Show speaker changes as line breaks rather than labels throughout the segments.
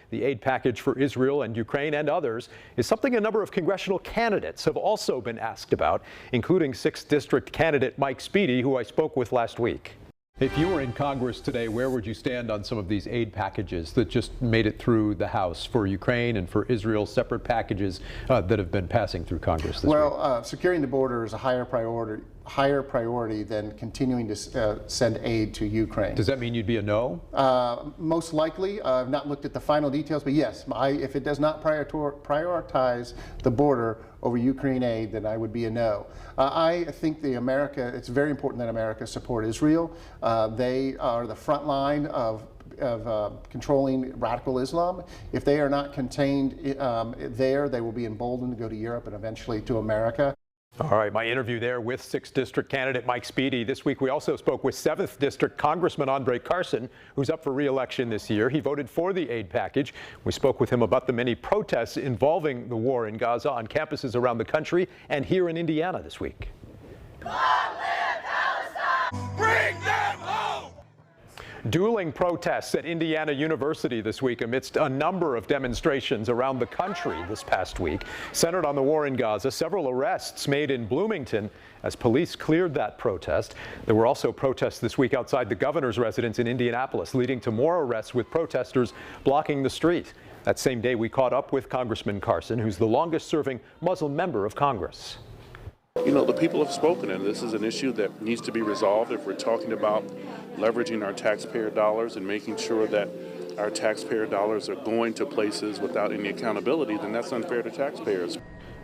The aid package for Israel and Ukraine and others is something a number of congressional candidates have also been asked about, including 6th District candidate Mike Speedy, who I spoke with last week. If you were in Congress today, where would you stand on some of these aid packages that just made it through the House for Ukraine and for Israel, separate packages that have been passing through Congress this week?
Securing the border is a higher priority than continuing to send aid to Ukraine.
Does that mean you'd be a no?
Most likely. I've not looked at the final details, but yes, if it does not prioritize the border over Ukraine aid, then I would be a no. I think it's very important that America support Israel. They are the front line of controlling radical Islam. If they are not contained there, they will be emboldened to go to Europe and eventually to America.
All right, my interview there with 6th District candidate Mike Speedy. This week we also spoke with 7th District Congressman Andre Carson, who's up for re-election this year. He voted for the aid package. We spoke with him about the many protests involving the war in Gaza on campuses around the country and here in Indiana this week.
Long live Palestine! Bring them home!
Dueling protests at Indiana University this week amidst a number of demonstrations around the country this past week. Centered on the war in Gaza, several arrests made in Bloomington as police cleared that protest. There were also protests this week outside the governor's residence in Indianapolis, leading to more arrests with protesters blocking the street. That same day, we caught up with Congressman Carson, who's the longest-serving Muslim member of Congress.
You know, the people have spoken, and this is an issue that needs to be resolved. If we're talking about leveraging our taxpayer dollars and making sure that our taxpayer dollars are going to places without any accountability, then that's unfair to taxpayers.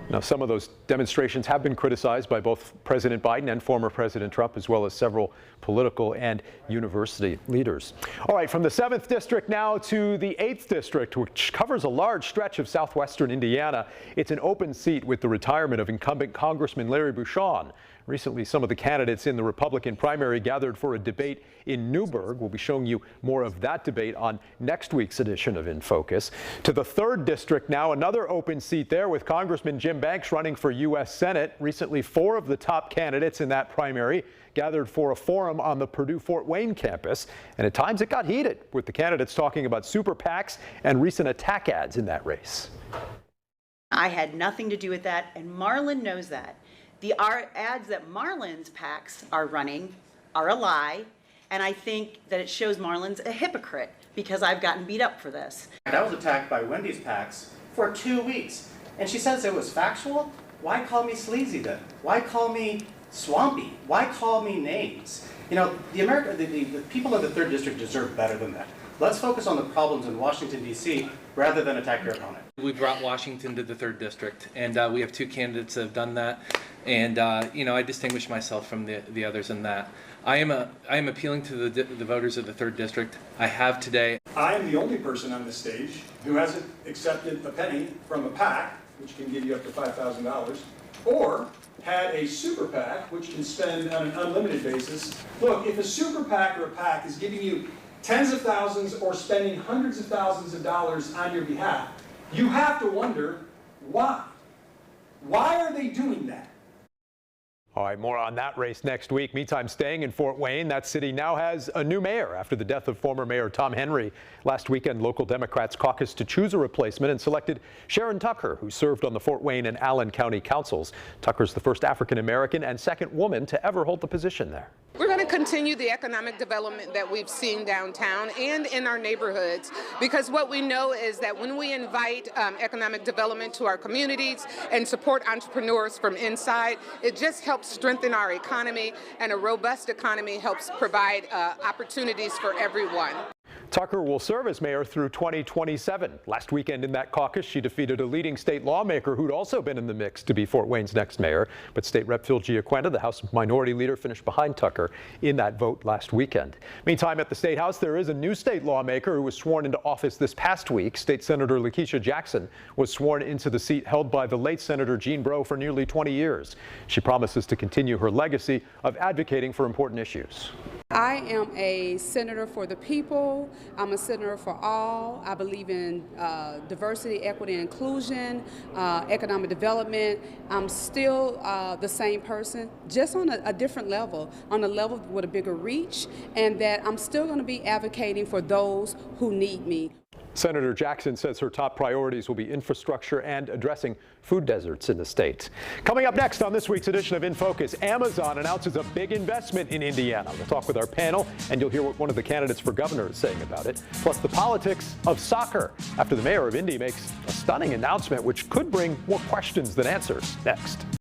Now, some of those demonstrations have been criticized by both President Biden and former President Trump, as well as several political and university leaders. All right, from the 7th District now to the 8th District, which covers a large stretch of southwestern Indiana. It's an open seat with the retirement of incumbent Congressman Larry Bucshon. Recently, some of the candidates in the Republican primary gathered for a debate in Newburgh. We'll be showing you more of that debate on next week's edition of In Focus. To the 3rd District now, another open seat there with Congressman Jim Banks running for U.S. Senate. Recently, 4 of the top candidates in that primary gathered for a forum on the Purdue Fort Wayne campus. And at times it got heated, with the candidates talking about super PACs and recent attack ads in that race.
I had nothing to do with that, and Marlin knows that. The ads that Marlin's PACs are running are a lie, and I think that it shows Marlin's a hypocrite because I've gotten beat up for this.
I was attacked by Wendy's PACs for 2 weeks, and she says it was factual. Why call me sleazy then? Why call me swampy? Why call me names? You know, the people of the 3rd District deserve better than that. Let's focus on the problems in Washington, D.C., rather than attack your opponent.
We brought Washington to the 3rd District, and we have 2 candidates that have done that. And you know, I distinguish myself from the others in that. I am appealing to the voters of the 3rd District. I have today.
I am the only person on this stage who hasn't accepted a penny from a PAC, which can give you up to $5,000, or had a super PAC, which can spend on an unlimited basis. Look, if a super PAC or a PAC is giving you tens of thousands or spending hundreds of thousands of dollars on your behalf, you have to wonder why. Why are they doing that?
All right, more on that race next week. Meantime, staying in Fort Wayne, that city now has a new mayor after the death of former Mayor Tom Henry. Last weekend, local Democrats caucused to choose a replacement and selected Sharon Tucker, who served on the Fort Wayne and Allen County councils. Tucker's the first African-American and second woman to ever hold the position there.
We're going to continue the economic development that we've seen downtown and in our neighborhoods, because what we know is that when we invite economic development to our communities and support entrepreneurs from inside, it just helps strengthen our economy, and a robust economy helps provide opportunities for everyone.
Tucker will serve as mayor through 2027. Last weekend in that caucus, she defeated a leading state lawmaker who'd also been in the mix to be Fort Wayne's next mayor. But State Rep Phil Giaquenta, the House Minority Leader, finished behind Tucker in that vote last weekend. Meantime, at the State House, there is a new state lawmaker who was sworn into office this past week. State Senator Lakeisha Jackson was sworn into the seat held by the late Senator Gene Breaux for nearly 20 years. She promises to continue her legacy of advocating for important issues.
I am a senator for the people. I'm a senator for all. I believe in diversity, equity, and inclusion, economic development. I'm still the same person, just on a different level, on a level with a bigger reach, and that I'm still going to be advocating for those who need me.
Senator Jackson says her top priorities will be infrastructure and addressing food deserts in the state. Coming up next on this week's edition of In Focus, Amazon announces a big investment in Indiana. We'll talk with our panel, and you'll hear what one of the candidates for governor is saying about it. Plus the politics of soccer after the mayor of Indy makes a stunning announcement which could bring more questions than answers. Next.